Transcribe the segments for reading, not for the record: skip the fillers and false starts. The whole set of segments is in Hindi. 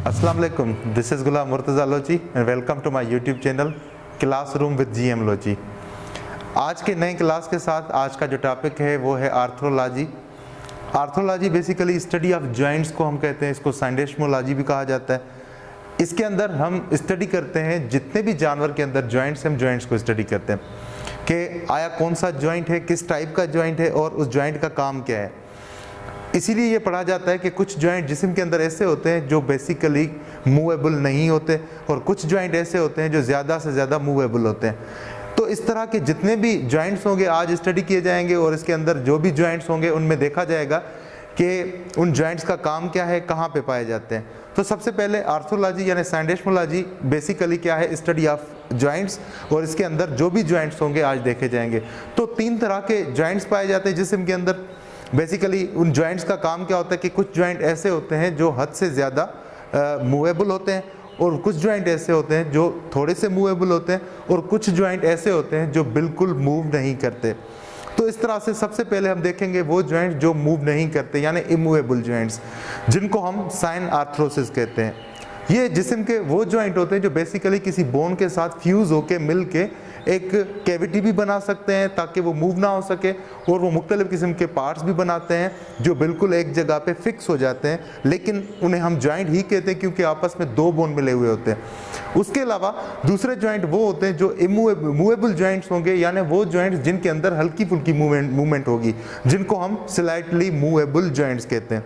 अस्सलाम वालेकुम, this is Ghulam Murtaza Lochi and welcome to my YouTube channel classroom with GM Lochi. आज के नए क्लास के साथ आज का जो टॉपिक है वो है arthrology. Arthrology basically study of joints को हम कहते हैं, इसको साइंडेस्मोलॉजी भी कहा जाता है। इसके अंदर हम स्टडी करते हैं जितने भी जानवर के अंदर जॉइंट्स, हम जॉइंट्स को स्टडी करते हैं कि आया कौन सा जॉइंट है, किस टाइप का जॉइंट है और उस जॉइंट का काम क्या है। इसीलिए ये पढ़ा जाता है कि कुछ जॉइंट जिस्म के अंदर ऐसे होते हैं जो बेसिकली मूवेबल नहीं होते और कुछ जॉइंट ऐसे होते हैं जो ज़्यादा से ज़्यादा मूवेबल होते हैं। तो इस तरह के जितने भी जॉइंट्स होंगे आज स्टडी किए जाएंगे और इसके अंदर जो भी जॉइंट्स होंगे उनमें देखा जाएगा कि उन जॉइंट्स का काम क्या है, कहाँ पे पाए जाते हैं। तो सबसे पहले आर्थ्रोलॉजी यानी साइंडेस्मोलॉजी बेसिकली क्या है, स्टडी ऑफ जॉइंट्स, और इसके अंदर जो भी जॉइंट्स होंगे आज देखे जाएंगे। तो तीन तरह के जॉइंट्स पाए जाते हैं जिस्म के अंदर। बेसिकली उन जॉइंट्स का काम क्या होता है कि कुछ जॉइंट ऐसे होते हैं जो हद से ज़्यादा मूवेबल होते हैं और कुछ जॉइंट ऐसे होते हैं जो थोड़े से मूवेबल होते हैं और कुछ जॉइंट ऐसे होते हैं जो बिल्कुल मूव नहीं करते। तो इस तरह से सबसे पहले हम देखेंगे वो जॉइंट जो मूव नहीं करते यानी इमूवेबल जॉइंट्स, जिनको हम साइन आर्थ्रोसिस कहते हैं। ये जिस्म के वो जॉइंट होते हैं जो बेसिकली किसी बोन के साथ फ्यूज़ होके मिल के एक कैविटी भी बना सकते हैं ताकि वो मूव ना हो सके, और वो मुख्तलिफ किस्म के पार्ट्स भी बनाते हैं जो बिल्कुल एक जगह पे फिक्स हो जाते हैं, लेकिन उन्हें हम जॉइंट ही कहते हैं क्योंकि आपस में दो बोन मिले हुए होते हैं। उसके अलावा दूसरे जॉइंट वो होते हैं जो मूवेबल जॉइंट्स होंगे, यानी वो जॉइंट्स जिनके अंदर हल्की फुल्की मूवमेंट होगी, जिनको हम स्लाइटली मूवेबल जॉइंट्स कहते हैं।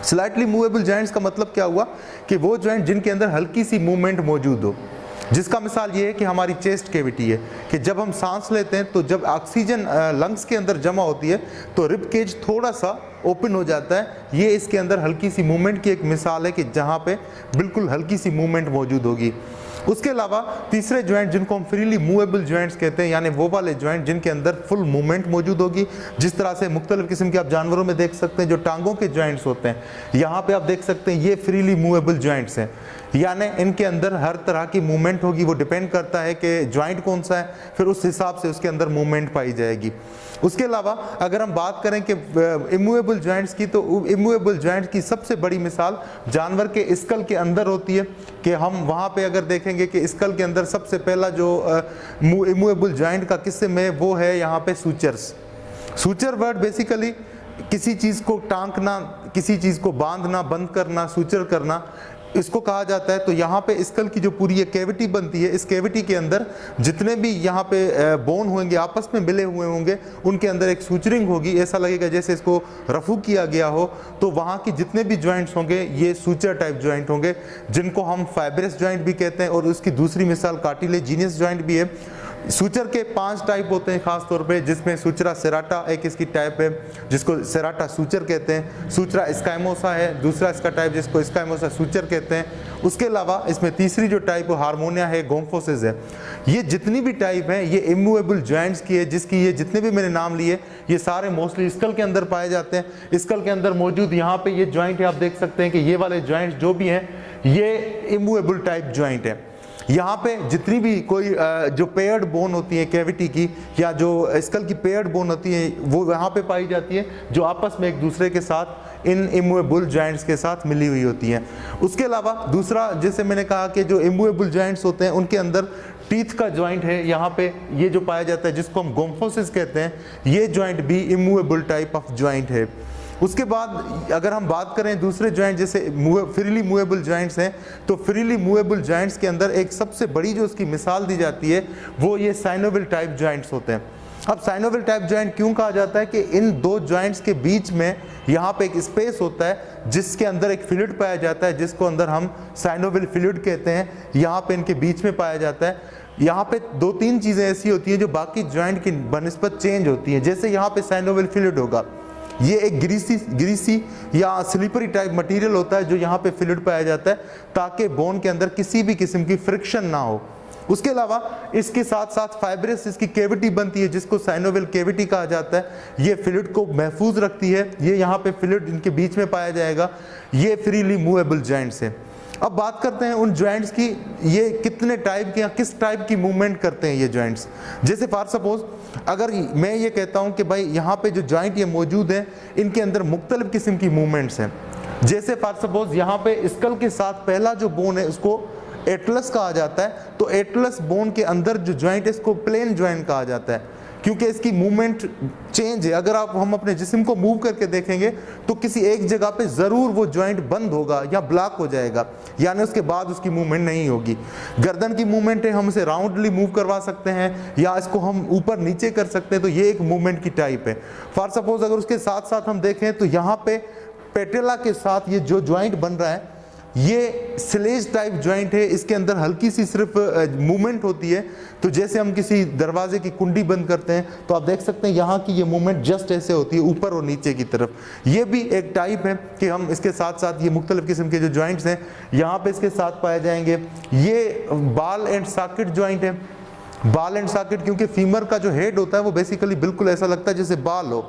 स्लाइटली मूवेबल जॉइंट्स का मतलब क्या हुआ कि वो जॉइंट जिनके अंदर हल्की सी मूवमेंट मौजूद हो, जिसका मिसाल ये है कि हमारी चेस्ट कैविटी है कि जब हम सांस लेते हैं तो जब ऑक्सीजन लंग्स के अंदर जमा होती है तो रिब केज थोड़ा सा ओपन हो जाता है। ये इसके अंदर हल्की सी मूवमेंट की एक मिसाल है कि जहाँ पे बिल्कुल हल्की सी मूवमेंट मौजूद होगी। उसके अलावा तीसरे जॉइंट जिनको हम फ्रीली मूवेबल जॉइंट्स कहते हैं, यानी वो वाले जॉइंट जिनके अंदर फुल मूवमेंट मौजूद होगी, जिस तरह से मुख्तलिफ किस्म के आप जानवरों में देख सकते हैं जो टांगों के जॉइंट्स होते हैं, यहाँ पे आप देख सकते हैं ये फ्रीली मूवेबल जॉइंट्स हैं, यानी इनके अंदर हर तरह की मूवमेंट होगी। वो डिपेंड करता है कि जॉइंट कौन सा है, फिर उस हिसाब से उसके अंदर मूवमेंट पाई जाएगी। उसके अलावा अगर हम बात करें कि इमूवेबल जॉइंट्स की, तो इमूवेबल जॉइंट्स की सबसे बड़ी मिसाल जानवर के स्कल के अंदर होती है कि हम वहाँ पे अगर देखेंगे कि स्कल के अंदर सबसे पहला जो इमूवेबल जॉइंट का किस्म है वो है यहाँ पे सूचर्स। सूचर वर्ड बेसिकली किसी चीज़ को टांकना, किसी चीज़ को बांधना, बंद करना, सूचर करना, इसको कहा जाता है। तो यहाँ पे स्कल की जो पूरी ये कैविटी बनती है, इस कैविटी के अंदर जितने भी यहाँ पे बोन होंगे आपस में मिले हुए होंगे, उनके अंदर एक सूचरिंग होगी। ऐसा लगेगा जैसे इसको रफू किया गया हो। तो वहाँ की जितने भी जॉइंट्स होंगे ये सूचर टाइप जॉइंट होंगे, जिनको हम फाइब्रस जॉइंट भी कहते हैं, और उसकी दूसरी मिसाल कार्टिलेजिनियस जॉइंट भी है। सूचर के 5 टाइप होते हैं खास तौर पे, जिसमें सूचरा सेराटा एक इसकी टाइप है जिसको सेराटा सूचर कहते हैं, सूचरा स्काइमोसा है दूसरा इसका टाइप जिसको स्काइमोसा सूचर कहते हैं। उसके अलावा इसमें तीसरी जो टाइप हार्मोनिया है, गोम्फोसिस है। ये जितनी भी टाइप हैं ये इमूवेबल जॉइंट्स की है, जिसकी ये जितने भी मैंने नाम लिए ये सारे मोस्टली स्कल के अंदर पाए जाते हैं। स्कल के अंदर मौजूद यहाँ पे ये जॉइंट है, आप देख सकते हैं कि ये वाले जॉइंट्स जो भी हैं ये इमूवेबल टाइप जॉइंट है। यहाँ पे जितनी भी कोई जो पेयर्ड बोन होती है कैविटी की, या जो स्कल की पेयर्ड बोन होती है वो यहाँ पे पाई जाती है, जो आपस में एक दूसरे के साथ इन इमूवेबल जॉइंट्स के साथ मिली हुई होती हैं। उसके अलावा दूसरा, जैसे मैंने कहा कि जो इमूवेबल जॉइंट्स होते हैं उनके अंदर टीथ का जॉइंट है यहाँ पे, ये जो पाया जाता है जिसको हम गोम्फोसिस कहते हैं, ये जॉइंट भी इमूवेबल टाइप ऑफ जॉइंट है। उसके बाद अगर हम बात करें दूसरे जॉइंट जैसे फ्रीली मूवेबल जॉइंट्स हैं, तो फ्रीली मूवेबल जॉइंट्स के अंदर एक सबसे बड़ी जो उसकी मिसाल दी जाती है वो ये साइनोविल टाइप जॉइंट्स होते हैं। अब साइनोविल टाइप जॉइंट क्यों कहा जाता है कि इन दो जॉइंट्स के बीच में यहाँ पे एक स्पेस होता है जिसके अंदर एक फ्लूइड पाया जाता है, जिसको अंदर हम साइनोविल फ्लूइड कहते हैं। यहाँ पे इनके बीच में पाया जाता है। यहाँ पे 2-3 चीज़ें ऐसी होती हैं जो बाकी जॉइंट की बनिस्बत चेंज होती हैं। जैसे यहाँ पे साइनोविल फ्लूइड होगा, ये एक ग्रीसी या स्लिपरी टाइप मटेरियल होता है जो यहाँ पे फ्लूइड पाया जाता है ताकि बोन के अंदर किसी भी किस्म की फ्रिक्शन ना हो। उसके अलावा इसके साथ साथ फाइब्रस इसकी कैविटी बनती है जिसको साइनोविल कैविटी कहा जाता है। ये फ्लूइड को महफूज रखती है। ये यहाँ पे फ्लूइड इनके बीच में पाया जाएगा। ये फ्रीली मूवेबल जॉइंट्स है। अब बात करते हैं उन जॉइंट्स की, ये कितने टाइप के या किस टाइप की मूवमेंट करते हैं ये जॉइंट्स। जैसे फॉर सपोज अगर मैं ये कहता हूँ कि भाई यहाँ पे जो जॉइंट ये मौजूद है इनके अंदर मुख्तलिफ किस्म की मूवमेंट्स हैं, जैसे फॉर सपोज यहाँ पे स्कल के साथ पहला जो बोन है उसको एटलस कहा जाता है, तो एटलस बोन के अंदर जो ज्वाइंट है इसको प्लेन ज्वाइंट कहा जाता है, क्योंकि इसकी मूवमेंट चेंज है। अगर हम अपने जिस्म को मूव करके देखेंगे तो किसी एक जगह पे ज़रूर वो ज्वाइंट बंद होगा या ब्लॉक हो जाएगा, यानी उसके बाद उसकी मूवमेंट नहीं होगी। गर्दन की मूवमेंट है, हम इसे राउंडली मूव करवा सकते हैं या इसको हम ऊपर नीचे कर सकते हैं, तो ये एक मूवमेंट की टाइप है। फॉर सपोज अगर उसके साथ साथ हम देखें तो यहाँ पे पेटेला के साथ ये जो ज्वाइंट बन रहा है ये स्लेज टाइप ज्वाइंट है, इसके अंदर हल्की सी सिर्फ मूवमेंट होती है। तो जैसे हम किसी दरवाजे की कुंडी बंद करते हैं तो आप देख सकते हैं यहाँ की ये मूवमेंट जस्ट ऐसे होती है ऊपर और नीचे की तरफ। ये भी एक टाइप है कि हम इसके साथ साथ ये मुख्तलिफ किस्म के जो ज्वाइंट्स हैं यहाँ पे इसके साथ पाए जाएंगे। ये बाल एंड सॉकेट ज्वाइंट है। बाल एंड सॉकेट क्योंकि फीमर का जो हेड होता है वो बेसिकली बिल्कुल ऐसा लगता है जैसे बाल हो,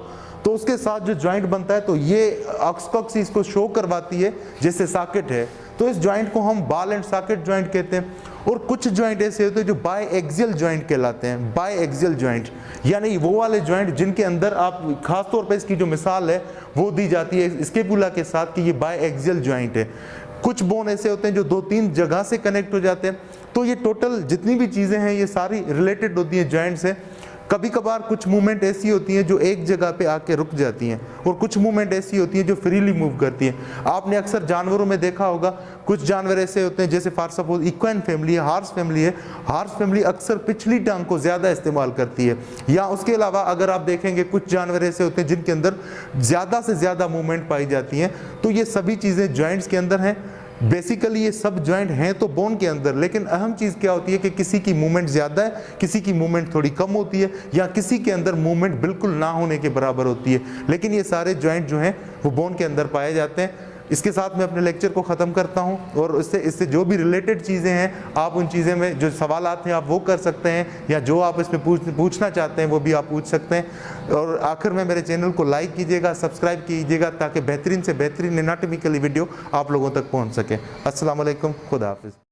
तो उसके साथ जो ज्वाइंट बनता है तो ये अक्स इसको शो करवाती है जैसे सॉकेट है, तो इस ज्वाइंट को हम बाल एंड सॉकेट ज्वाइंट कहते हैं। और कुछ ज्वाइंट ऐसे होते हैं जो बाय एक्सियल ज्वाइंट कहलाते हैं। बाय एक्सियल ज्वाइंट यानी वो वाले ज्वाइंट जिनके अंदर आप खास तौर पर इसकी जो मिसाल है वो दी जाती है स्केपुला के साथ कि ये बाय एक्सियल ज्वाइंट है। कुछ बोन ऐसे होते हैं जो 2-3 जगह से कनेक्ट हो जाते हैं। तो ये टोटल जितनी भी चीज़ें हैं ये सारी रिलेटेड होती हैं ज्वाइंट से। कभी कभार कुछ मूवमेंट ऐसी होती हैं जो एक जगह पे आके रुक जाती हैं और कुछ मूवमेंट ऐसी होती हैं जो फ्रीली मूव करती हैं। आपने अक्सर जानवरों में देखा होगा, कुछ जानवर ऐसे होते हैं जैसे फॉर सपोज इक्वाइन फैमिली है, हार्स फैमिली है। हार्स फैमिली अक्सर पिछली टांग को ज़्यादा इस्तेमाल करती है। या उसके अलावा अगर आप देखेंगे कुछ जानवर ऐसे होते हैं जिनके अंदर ज़्यादा से ज़्यादा मूवमेंट पाई जाती हैं। तो ये सभी चीज़ें ज्वाइंट्स के अंदर हैं। बेसिकली ये सब ज्वाइंट हैं तो बोन के अंदर, लेकिन अहम चीज़ क्या होती है कि किसी की मूवमेंट ज़्यादा है, किसी की मूवमेंट थोड़ी कम होती है, या किसी के अंदर मूवमेंट बिल्कुल ना होने के बराबर होती है। लेकिन ये सारे ज्वाइंट जो हैं वो बोन के अंदर पाए जाते हैं। इसके साथ मैं अपने लेक्चर को ख़त्म करता हूं और इससे जो भी रिलेटेड चीज़ें हैं आप उन चीज़ें में जो सवालात हैं आप वो कर सकते हैं, या जो आप इसमें पूछना चाहते हैं वो भी आप पूछ सकते हैं। और आखिर में मेरे चैनल को लाइक कीजिएगा, सब्सक्राइब कीजिएगा ताकि बेहतरीन से बेहतरीन एनाटॉमिकली वीडियो आप लोगों तक पहुँच सके। अस्सलाम वालेकुम, खुदा हाफिज़।